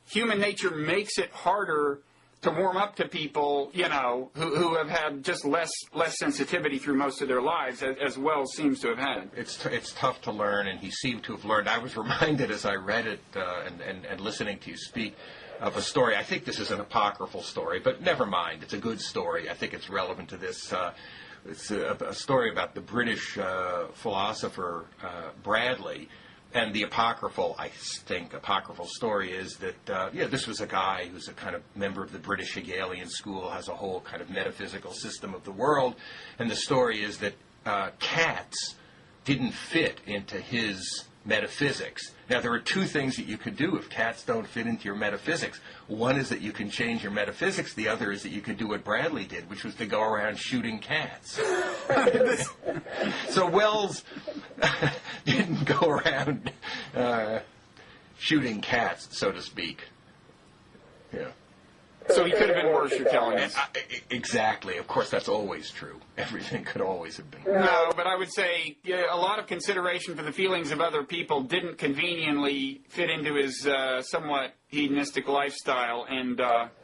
human nature makes it harder to warm up to people, who have had just less sensitivity through most of their lives, as Wells seems to have had. It's tough to learn, and he seemed to have learned. I was reminded as I read it and listening to you speak of a story. I think this is an apocryphal story, but never mind. It's a good story. I think it's relevant to this. It's a story about the British philosopher Bradley. And the apocryphal story is that, this was a guy who's a kind of member of the British Hegelian school, has a whole kind of metaphysical system of the world. And the story is that cats didn't fit into his metaphysics. Now, there are two things that you could do if cats don't fit into your metaphysics. One is that you can change your metaphysics. The other is that you could do what Bradley did, which was to go around shooting cats. So Wells didn't go around shooting cats, so to speak. Yeah. So he could have been worse, you're telling us. Exactly. Of course, that's always true. Everything could always have been worse. No, but I would say a lot of consideration for the feelings of other people didn't conveniently fit into his somewhat hedonistic lifestyle, and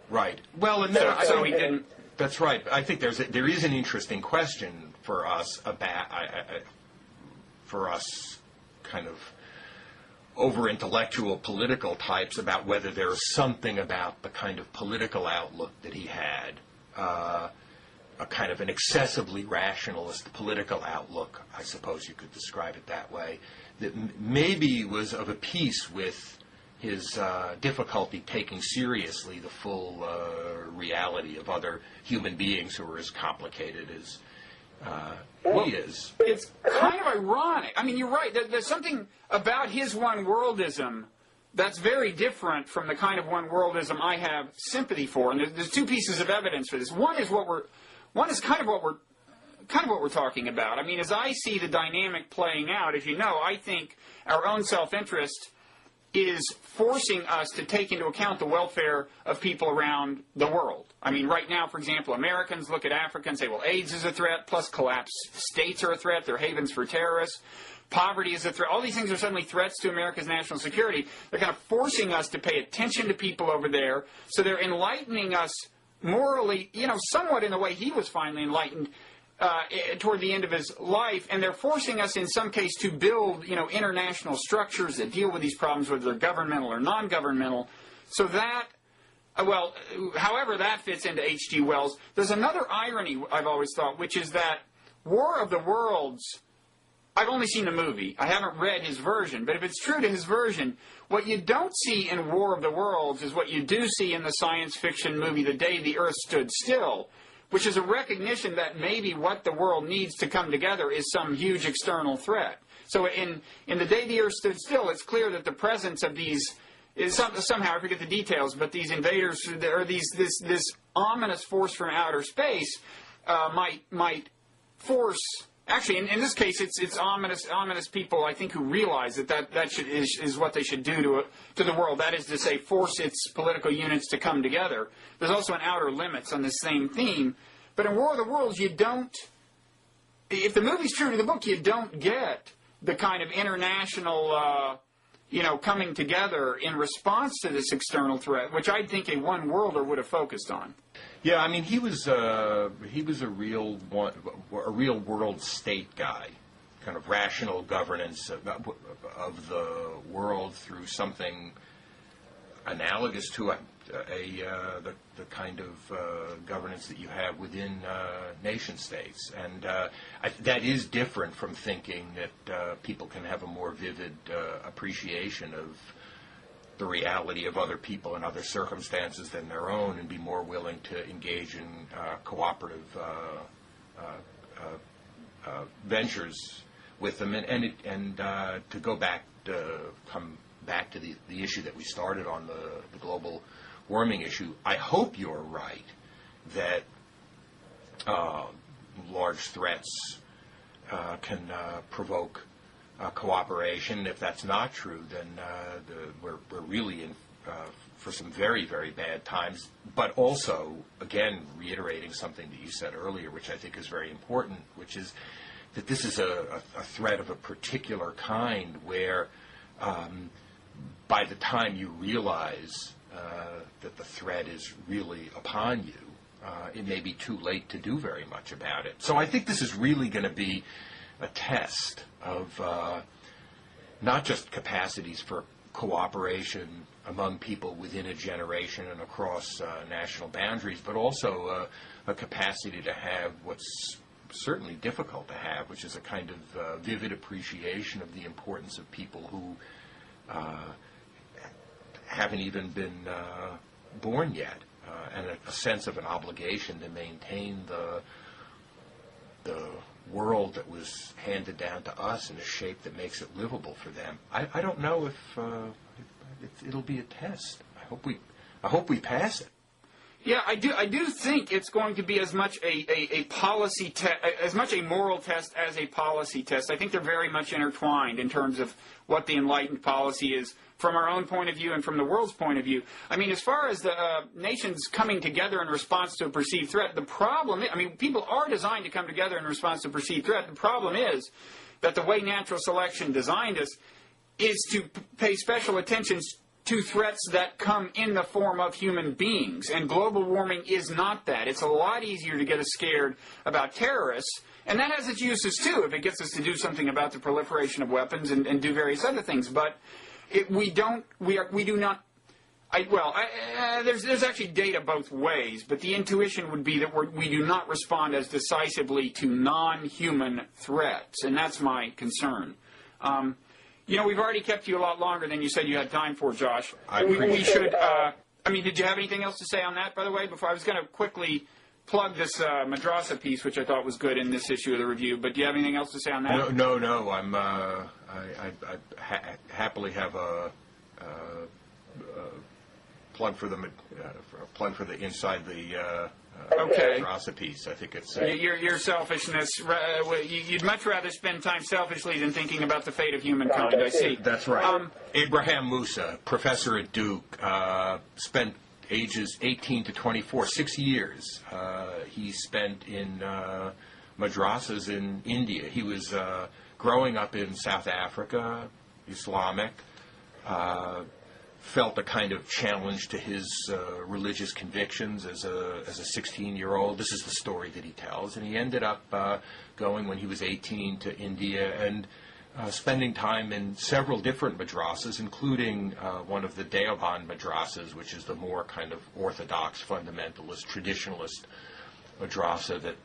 right. Well, and so he didn't. That's right. I think there is an interesting question for us about kind of over-intellectual political types about whether there's something about the kind of political outlook that he had, a kind of an excessively rationalist political outlook, I suppose you could describe it that way, that maybe was of a piece with his difficulty taking seriously the full reality of other human beings who are as complicated as he is. It's kind of ironic. I mean, you're right. There's something about his one-worldism that's very different from the kind of one-worldism I have sympathy for. And there's two pieces of evidence for this. One is kind of what we're talking about. I mean, as I see the dynamic playing out, as you know, I think our own self-interest is forcing us to take into account the welfare of people around the world. I mean, right now, for example, Americans look at Africa and say, well, AIDS is a threat, plus collapsed states are a threat, they're havens for terrorists. Poverty is a threat. All these things are suddenly threats to America's national security. They're kind of forcing us to pay attention to people over there, so they're enlightening us morally, somewhat in the way he was finally enlightened toward the end of his life, and they're forcing us in some case to build, international structures that deal with these problems, whether they're governmental or non-governmental, so that, however that fits into H.G. Wells. There's another irony I've always thought, which is that War of the Worlds, I've only seen the movie. I haven't read his version, but if it's true to his version, what you don't see in War of the Worlds is what you do see in the science fiction movie The Day the Earth Stood Still, which is a recognition that maybe what the world needs to come together is some huge external threat. So in The Day the Earth Stood Still, it's clear that the presence of these is somehow, I forget the details, but these invaders, or this ominous force from outer space might force Actually, in this case, it's ominous people, I think, who realize is what they should do to the world. That is to say, force its political units to come together. There's also an outer limits on the same theme. But in War of the Worlds, you don't. If the movie's true to the book, you don't get the kind of international, coming together in response to this external threat, which I think a one-worlder would have focused on. Yeah, I mean, he was a real world state guy, kind of rational governance of the world through something analogous to the kind of governance that you have within nation states, and that is different from thinking that people can have a more vivid appreciation of the reality of other people and other circumstances than their own, and be more willing to engage in cooperative ventures with them, and to come back to the issue that we started on, the global warming issue. I hope you're right that large threats can provoke cooperation. If that's not true, then we're really in for some very, very bad times. But also, again, reiterating something that you said earlier, which I think is very important, which is that this is a threat of a particular kind where by the time you realize that the threat is really upon you, it may be too late to do very much about it. So I think this is really going to be a test of not just capacities for cooperation among people within a generation and across national boundaries, but also a capacity to have what's certainly difficult to have, which is a kind of vivid appreciation of the importance of people who haven't even been born yet, and a sense of an obligation to maintain the world that was handed down to us in a shape that makes it livable for them. I don't know if it'll be a test. I hope we pass it. Yeah, I do think it's going to be as much a policy test, as much a moral test as a policy test. I think they're very much intertwined in terms of what the enlightened policy is from our own point of view and from the world's point of view. I mean, as far as the nations coming together in response to a perceived threat, the problem, people are designed to come together in response to a perceived threat. The problem is that the way natural selection designed us is to pay special attention to threats that come in the form of human beings. And global warming is not that. It's a lot easier to get us scared about terrorists, and that has its uses too, if it gets us to do something about the proliferation of weapons and do various other things. But there's actually data both ways, but the intuition would be that we do not respond as decisively to non-human threats, and that's my concern. We've already kept you a lot longer than you said you had time for, Josh. We should. Did you have anything else to say on that, by the way? Before I was going to quickly plug this madrasa piece, which I thought was good in this issue of the review. But do you have anything else to say on that? No. I happily have a plug for the inside the madrasa piece. I think it's your selfishness. You'd much rather spend time selfishly than thinking about the fate of humankind. I see. That's right. Abraham Musa, professor at Duke, spent ages 18 to 24, 6 years. He spent in madrasas in India. He was growing up in South Africa, Islamic, felt a kind of challenge to his religious convictions as a 16-year-old. This is the story that he tells. And he ended up going when he was 18 to India and spending time in several different madrasas, including one of the Deoband madrasas, which is the more kind of orthodox, fundamentalist, traditionalist madrasa that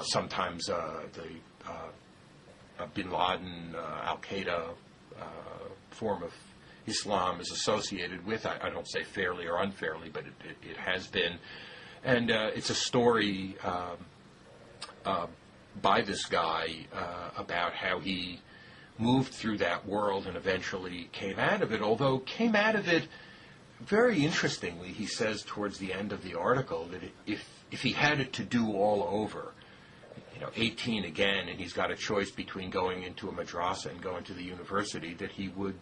sometimes the Bin Laden, Al-Qaeda form of Islam is associated with. I don't say fairly or unfairly, but it has been. And it's a story by this guy about how he moved through that world and eventually came out of it, although came out of it, very interestingly, he says towards the end of the article that if he had it to do all over, 18 again, and he's got a choice between going into a madrasa and going to the university, that he would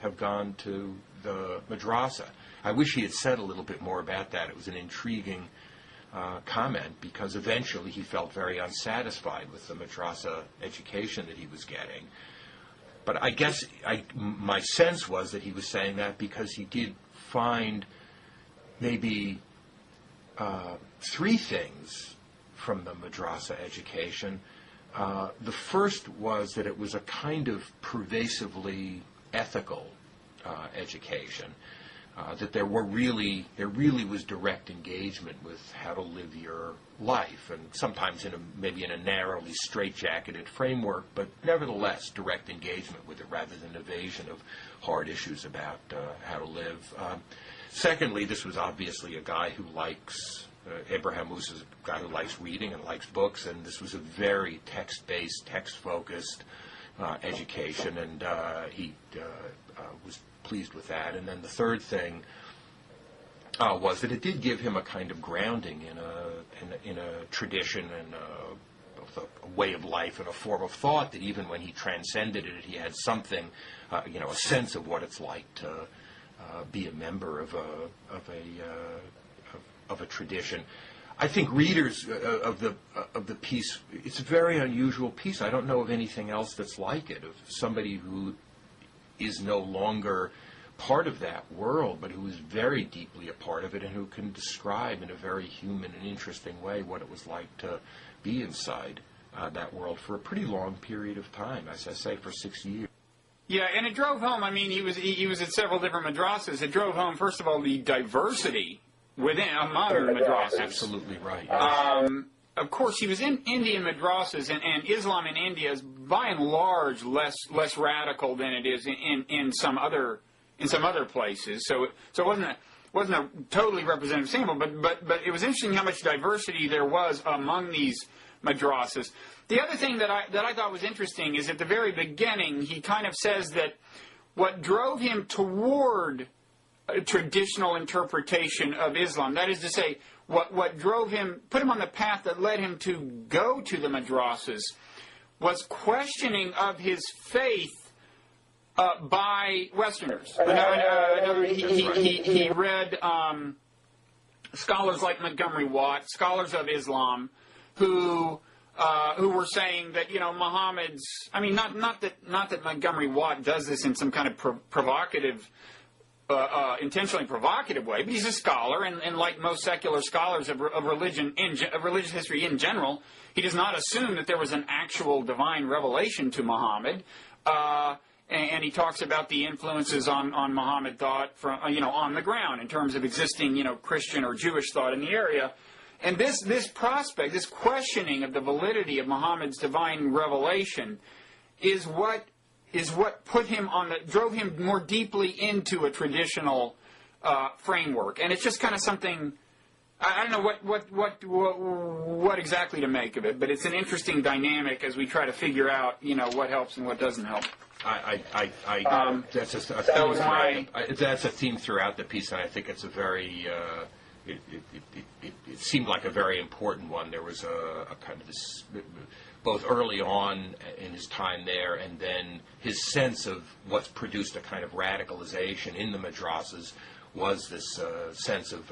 have gone to the madrasa. I wish he had said a little bit more about that. It was an intriguing comment, because eventually he felt very unsatisfied with the madrasa education that he was getting. But I guess my sense was that he was saying that because he did find maybe three things from the madrasa education. The first was that it was a kind of pervasively ethical education. That there really was direct engagement with how to live your life, and sometimes maybe in a narrowly straitjacketed framework, but nevertheless direct engagement with it rather than evasion of hard issues about how to live. Secondly, this was obviously a guy who likes, Abraham Musa is a guy who likes reading and likes books, and this was a very text-based, text-focused education, and he was pleased with that. And then the third thing was that it did give him a kind of grounding in a tradition and a way of life and a form of thought, that even when he transcended it, he had something, a sense of what it's like to be a member of a tradition. I think readers of the piece, it's a very unusual piece. I don't know of anything else that's like it, of somebody who is no longer part of that world, but who is very deeply a part of it, and who can describe in a very human and interesting way what it was like to be inside that world for a pretty long period of time, as I say, for 6 years. Yeah, and it drove home, I mean, he was at several different madrasas. It drove home, first of all, the diversity among madrasas. Absolutely right. Of course, he was in Indian madrasas, and Islam in India is by and large less radical than it is in some other places. So it wasn't a totally representative sample, but it was interesting how much diversity there was among these madrasas. The other thing that I thought was interesting is at the very beginning he kind of says that what drove him toward a traditional interpretation of Islam, that is to say, what drove him, put him on the path that led him to go to the madrasas, was questioning of his faith by Westerners. He read scholars like Montgomery Watt, scholars of Islam, who were saying that Muhammad's. I mean, not that Montgomery Watt does this in some kind of provocative. Intentionally provocative way, but he's a scholar, and like most secular scholars of religious history in general, he does not assume that there was an actual divine revelation to Muhammad, and he talks about the influences on Muhammad thought from on the ground in terms of existing Christian or Jewish thought in the area, and this prospect, this questioning of the validity of Muhammad's divine revelation, is what put him drove him more deeply into a traditional framework, and it's just kind of something. I don't know what exactly to make of it, but it's an interesting dynamic as we try to figure out what helps and what doesn't help. That's a theme throughout the piece, and I think it's a very. It seemed like a very important one. There was a kind of this, both early on in his time there, and then his sense of what's produced a kind of radicalization in the madrasas was this sense of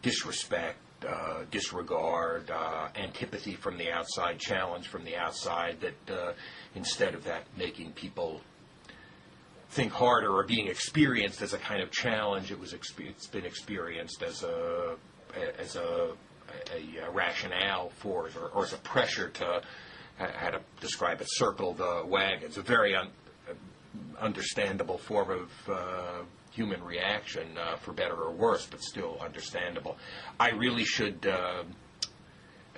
disrespect, disregard, antipathy from the outside, challenge from the outside, that instead of that making people think harder or being experienced as a kind of challenge, it's been experienced as a rationale for, or as a pressure to, how to describe it, circle the wagons. A very understandable form of human reaction, for better or worse, but still understandable. I really should,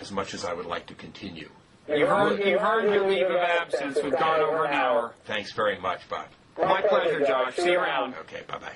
as much as I would like to continue. You've earned your leave of absence. We've gone over an hour. Thanks very much, Bob. My pleasure, Josh. See you around. Okay, bye-bye.